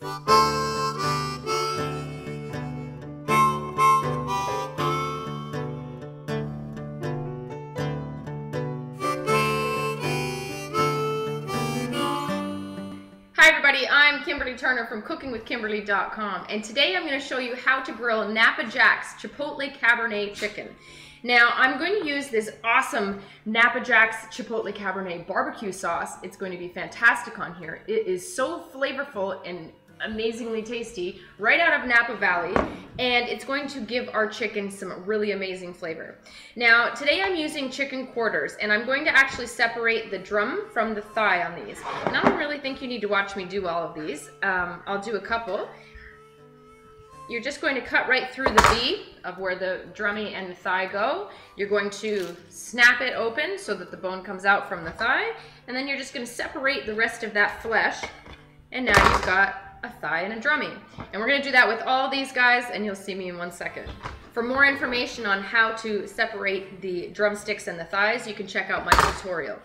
Hi everybody, I'm Kimberly Turner from cookingwithkimberly.com, and today I'm going to show you how to grill Napa Jack's Chipotle Cabernet chicken. Now I'm going to use this awesome Napa Jack's Chipotle Cabernet barbecue sauce. It's going to be fantastic on here. It is so flavorful and amazingly tasty right out of Napa Valley, and it's going to give our chicken some really amazing flavor. Now today I'm using chicken quarters, and I'm going to actually separate the drum from the thigh on these, and I don't really think you need to watch me do all of these. I'll do a couple. You're just going to cut right through the V of where the drummy and the thigh go. You're going to snap it open so that the bone comes out from the thigh, and then you're just going to separate the rest of that flesh, and now you've got a thigh and a drummy. And we're going to do that with all these guys, and you'll see me in 1 second. For more information on how to separate the drumsticks and the thighs, you can check out my tutorial.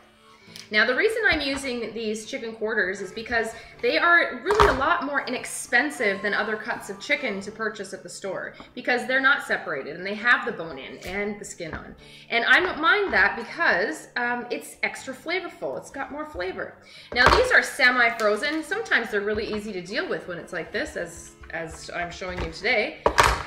Now the reason I'm using these chicken quarters is because they are really a lot more inexpensive than other cuts of chicken to purchase at the store, because they're not separated and they have the bone in and the skin on. And I don't mind that because it's extra flavorful. It's got more flavor. Now these are semi-frozen. Sometimes they're really easy to deal with when it's like this, as I'm showing you today.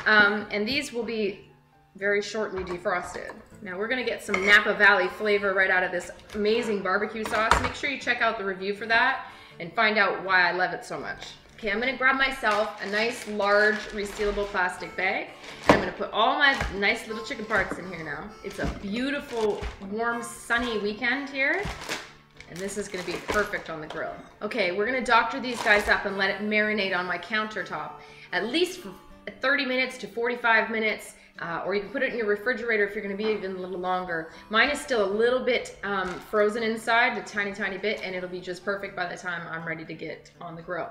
And these will be very shortly defrosted. Now we're gonna get some Napa Valley flavor right out of this amazing barbecue sauce. Make sure you check out the review for that and find out why I love it so much. Okay, I'm gonna grab myself a nice large resealable plastic bag, and I'm gonna put all my nice little chicken parts in here now. It's a beautiful, warm, sunny weekend here, and this is gonna be perfect on the grill. Okay, we're gonna doctor these guys up and let it marinate on my countertop at least for 30 minutes to 45 minutes. Or you can put it in your refrigerator if you're going to be even a little longer. Mine is still a little bit frozen inside, a tiny bit, and it'll be just perfect by the time I'm ready to get on the grill.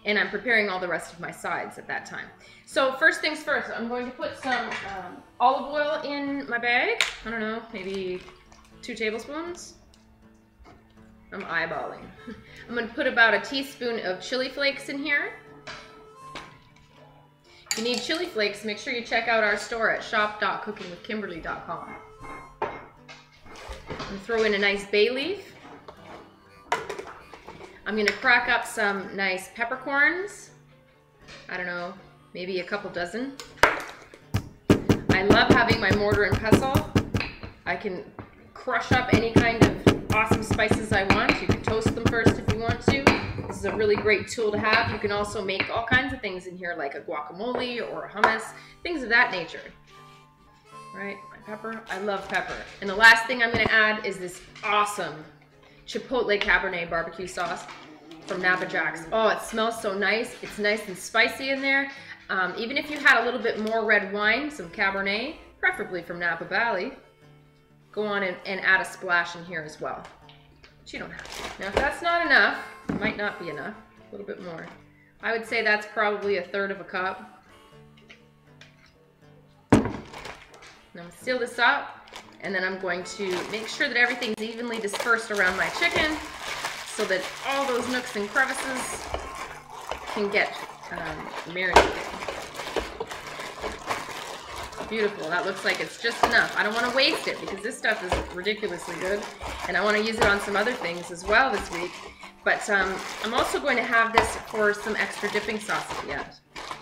And I'm preparing all the rest of my sides at that time. So first things first, I'm going to put some olive oil in my bag. I don't know, maybe 2 tablespoons. I'm eyeballing. I'm going to put about a teaspoon of chili flakes in here. If you need chili flakes, make sure you check out our store at shop.cookingwithkimberly.com. I'm going to throw in a nice bay leaf. I'm going to crack up some nice peppercorns. I don't know, maybe a couple dozen. I love having my mortar and pestle. I can crush up any kind of awesome spices I want. You can toast them first if you want to. This is a really great tool to have. You can also make all kinds of things in here, like a guacamole or a hummus, things of that nature. Right, my pepper. I love pepper. And the last thing I'm going to add is this awesome Chipotle Cabernet barbecue sauce from Napa Jack's. Oh, it smells so nice. It's nice and spicy in there. Even if you had a little bit more red wine, some Cabernet, preferably from Napa Valley, go on and add a splash in here as well. But you don't have to. Now if that's not enough, it might not be enough, a little bit more. I would say that's probably 1/3 of a cup. Now I'm going to seal this up, and then I'm going to make sure that everything's evenly dispersed around my chicken so that all those nooks and crevices can get marinated. Beautiful. That looks like it's just enough. I don't want to waste it because this stuff is ridiculously good, and I want to use it on some other things as well this week. But I'm also going to have this for some extra dipping sauce at the end.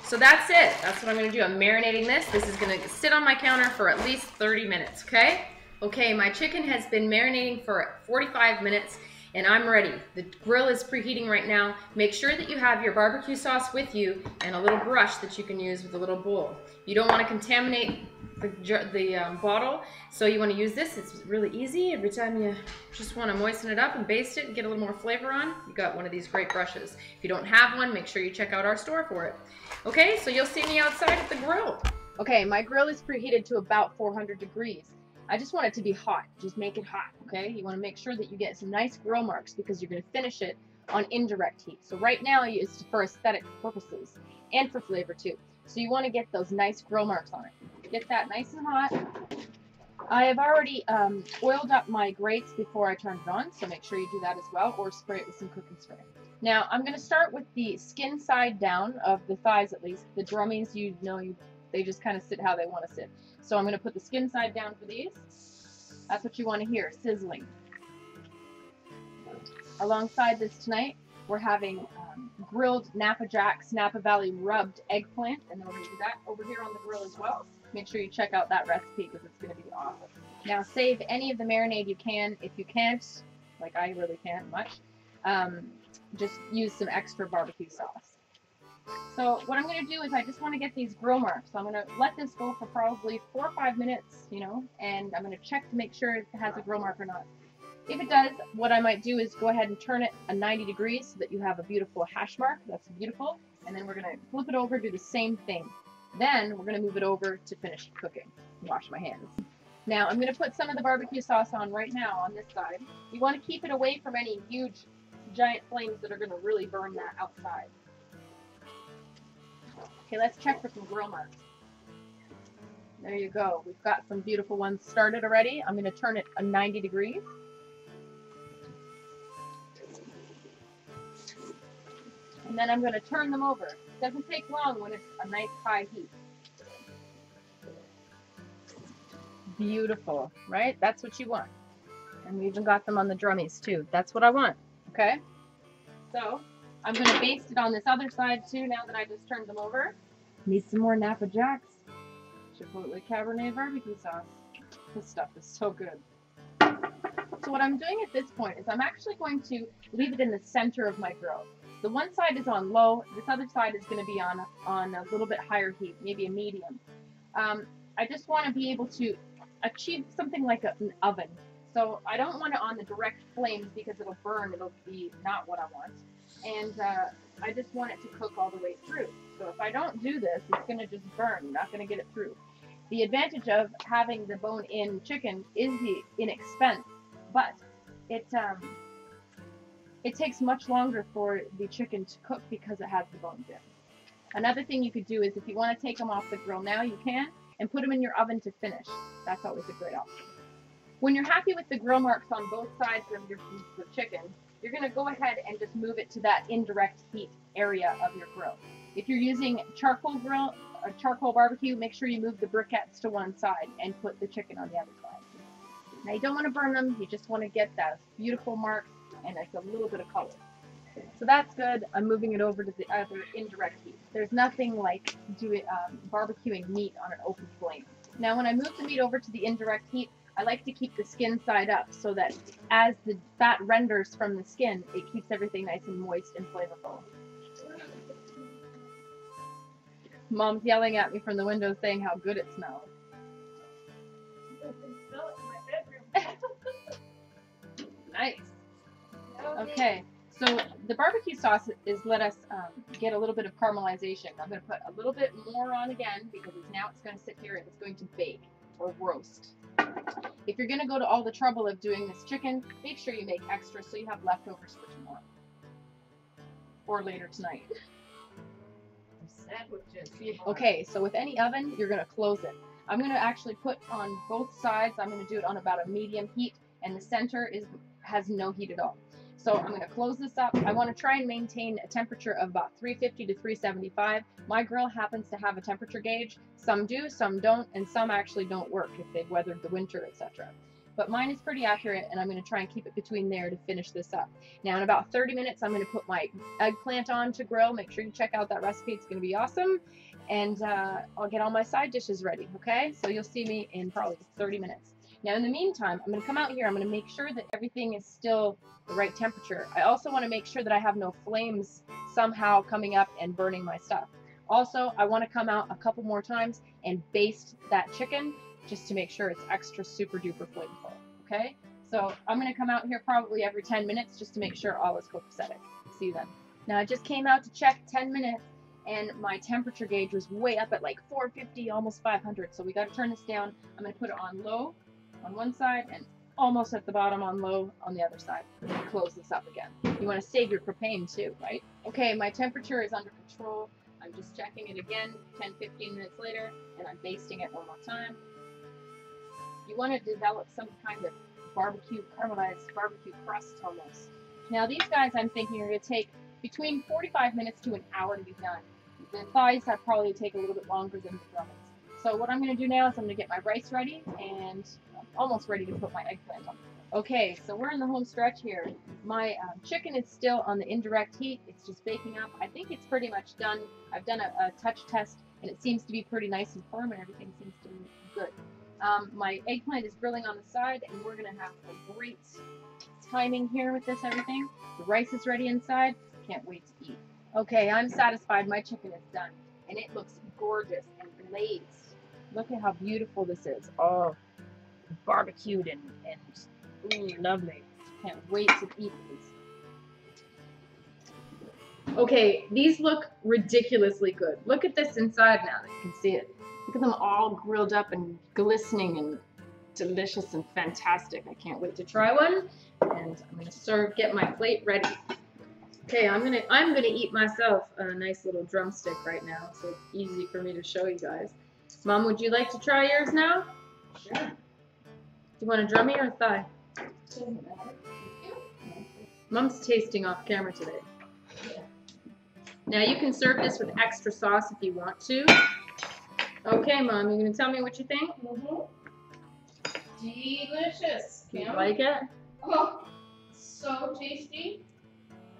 So that's it. That's what I'm going to do. I'm marinating this. This is going to sit on my counter for at least 30 minutes, okay? Okay, my chicken has been marinating for 45 minutes, and I'm ready. The grill is preheating right now. Make sure that you have your barbecue sauce with you and a little brush that you can use with a little bowl. You don't want to contaminate the bottle, so you want to use this. It's really easy. Every time you just want to moisten it up and baste it and get a little more flavor on, you got one of these great brushes. If you don't have one, make sure you check out our store for it. Okay, so you'll see me outside at the grill. Okay, my grill is preheated to about 400 degrees. I just want it to be hot. Just make it hot, okay? You want to make sure that you get some nice grill marks because you're going to finish it on indirect heat. So right now it's for aesthetic purposes and for flavor too. So you want to get those nice grill marks on it. Get that nice and hot. I have already oiled up my grates before I turned it on, so make sure you do that as well, or spray it with some cooking spray. Now I'm going to start with the skin side down of the thighs at least. The drummies, they just kind of sit how they want to sit. So I'm going to put the skin side down for these. That's what you want to hear, sizzling. Alongside this tonight, we're having grilled Napa Jacks, Napa Valley rubbed eggplant, and then we're going to do that over here on the grill as well. Make sure you check out that recipe because it's going to be awesome. Now save any of the marinade you can. If you can't, like I really can't much, just use some extra barbecue sauce. So what I'm going to do is I just want to get these grill marks. So I'm going to let this go for probably 4 or 5 minutes, and I'm going to check to make sure it has a grill mark or not. If it does, what I might do is go ahead and turn it 90 degrees so that you have a beautiful hash mark. That's beautiful. And then we're going to flip it over, do the same thing. Then we're going to move it over to finish cooking. Wash my hands. Now I'm going to put some of the barbecue sauce on right now on this side. You want to keep it away from any huge, giant flames that are going to really burn that outside. Okay, let's check for some grill marks. There you go. We've got some beautiful ones started already. I'm going to turn it 90 degrees. And then I'm going to turn them over. It doesn't take long when it's a nice high heat. Beautiful, right? That's what you want. And we even got them on the drummies too. That's what I want, okay? So I'm going to baste it on this other side too now that I just turned them over. Need some more Napa Jacks. Chipotle Cabernet barbecue sauce. This stuff is so good. So what I'm doing at this point is I'm actually going to leave it in the center of my grill. The one side is on low, this other side is going to be on a little bit higher heat, maybe a medium. I just want to be able to achieve something like an oven. So I don't want it on the direct flames because it'll burn, it'll be not what I want. And I just want it to cook all the way through. So if I don't do this, it's going to just burn, I'm not going to get it through. The advantage of having the bone-in chicken is the inexpense, but it takes much longer for the chicken to cook because it has the bones in. Another thing you could do is if you want to take them off the grill now, you can, and put them in your oven to finish. That's always a great option. When you're happy with the grill marks on both sides of your chicken, you're going to go ahead and just move it to that indirect heat area of your grill. If you're using charcoal grill or charcoal barbecue, make sure you move the briquettes to one side and put the chicken on the other side. Now you don't want to burn them, you just want to get that beautiful mark and it's a little bit of color. So that's good. I'm moving it over to the other indirect heat. There's nothing like barbecuing meat on an open flame. Now when I move the meat over to the indirect heat, I like to keep the skin side up so that as the fat renders from the skin, it keeps everything nice and moist and flavorful. Mom's yelling at me from the window saying how good it smells. Nice. Okay, so the barbecue sauce is let us get a little bit of caramelization. I'm going to put a little bit more on again because now it's going to sit here and it's going to bake or roast. If you're going to go to all the trouble of doing this chicken, make sure you make extra so you have leftovers for tomorrow or later tonight. Okay, so with any oven, you're going to close it. I'm going to actually put on both sides. I'm going to do it on about a medium heat, and the center has no heat at all. So I'm going to close this up. I want to try and maintain a temperature of about 350 to 375. My grill happens to have a temperature gauge. Some do, some don't, and some actually don't work if they've weathered the winter, etc. But mine is pretty accurate, and I'm going to try and keep it between there to finish this up. Now in about 30 minutes, I'm going to put my eggplant on to grill. Make sure you check out that recipe. It's going to be awesome. And I'll get all my side dishes ready, okay? So you'll see me in probably 30 minutes. Now in the meantime, I'm going to come out here. I'm going to make sure that everything is still the right temperature. I also want to make sure that I have no flames somehow coming up and burning my stuff. Also, I want to come out a couple more times and baste that chicken just to make sure it's extra super duper flavorful, okay? So I'm going to come out here probably every 10 minutes just to make sure all is copacetic. See you then. Now I just came out to check 10 minutes and my temperature gauge was way up at like 450, almost 500. So we got to turn this down. I'm going to put it on low on one side and almost at the bottom on low on the other side. Close this up again. You want to save your propane too, right? Okay, my temperature is under control. I'm just checking it again 10-15 minutes later and I'm basting it one more time. You want to develop some kind of barbecue, caramelized barbecue crust almost. Now these guys I'm thinking are going to take between 45 minutes to an hour to be done. The thighs have probably take a little bit longer than the drummings. So what I'm going to do now is I'm going to get my rice ready, and I'm almost ready to put my eggplant on. Okay, so we're in the home stretch here. My chicken is still on the indirect heat. It's just baking up. I think it's pretty much done. I've done a touch test, and it seems to be pretty nice and firm, and everything seems to be good. My eggplant is grilling on the side, and we're going to have a great timing here with this everything. The rice is ready inside. Can't wait to eat. Okay, I'm satisfied. My chicken is done, and it looks gorgeous and glazed. Look at how beautiful this is. Oh, barbecued and ooh, lovely. Can't wait to eat these. Okay, these look ridiculously good. Look at this inside now that you can see it. Look at them all grilled up and glistening and delicious and fantastic. I can't wait to try one. And I'm gonna get my plate ready. Okay, I'm gonna eat myself a nice little drumstick right now, so it's easy for me to show you guys. Mom, would you like to try yours now? Sure. Do you want a drummy or a thigh? Doesn't matter. Mom's tasting off camera today. Yeah. Now you can serve this with extra sauce if you want to. Okay, Mom, you gonna tell me what you think? Delicious. Do you like it? Oh, so tasty.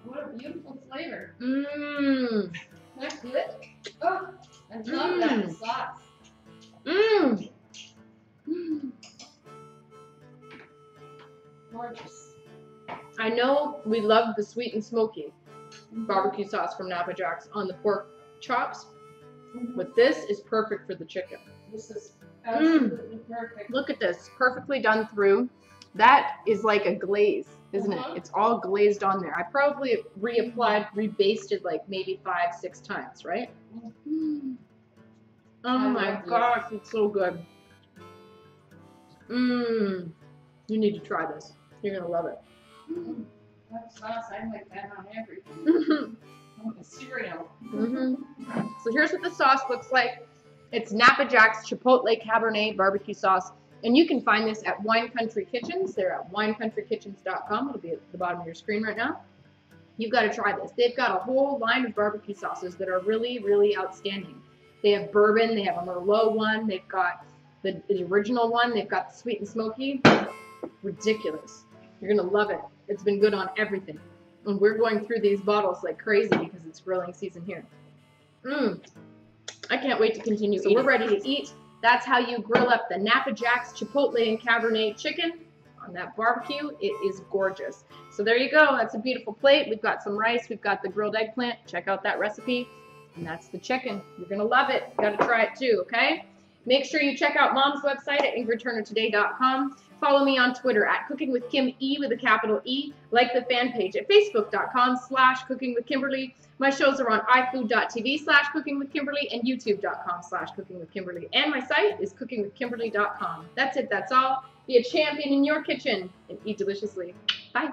What a beautiful flavor. Mmm. That's good. Oh, I love that sauce. Mmm. Gorgeous. I know we love the sweet and smoky barbecue sauce from Napa Jack's on the pork chops, but this is perfect for the chicken. This is absolutely perfect. Look at this, perfectly done through. That is like a glaze, isn't it? It's all glazed on there. I probably rebasted like maybe 5-6 times, right? Oh my gosh, it's so good. Mmm. You need to try this. You're gonna love it. That sauce, I like that on everything. On the cereal. So here's what the sauce looks like. It's Napa Jack's Chipotle Cabernet barbecue sauce. And you can find this at Wine Country Kitchens. They're at winecountryKitchens.com. It'll be at the bottom of your screen right now. You've got to try this. They've got a whole line of barbecue sauces that are really, really outstanding. They have bourbon. They have a Merlot one. They've got the original one. They've got the sweet and smoky. Ridiculous. You're going to love it. It's been good on everything. And we're going through these bottles like crazy because it's grilling season here. I can't wait to continue. So we're ready to eat. That's how you grill up the Napa Jack's Chipotle and Cabernet chicken on that barbecue. It is gorgeous. So there you go. That's a beautiful plate. We've got some rice. We've got the grilled eggplant. Check out that recipe. And that's the chicken. You're going to love it. Got to try it too, okay? Make sure you check out Mom's website at ingridturnertoday.com. Follow me on Twitter at cookingwithkime with a capital E. Like the fan page at facebook.com/cookingwithkimberly. My shows are on ifood.tv/cookingwithkimberly and youtube.com/cookingwithkimberly. And my site is cookingwithkimberly.com. That's it. That's all. Be a champion in your kitchen and eat deliciously. Bye.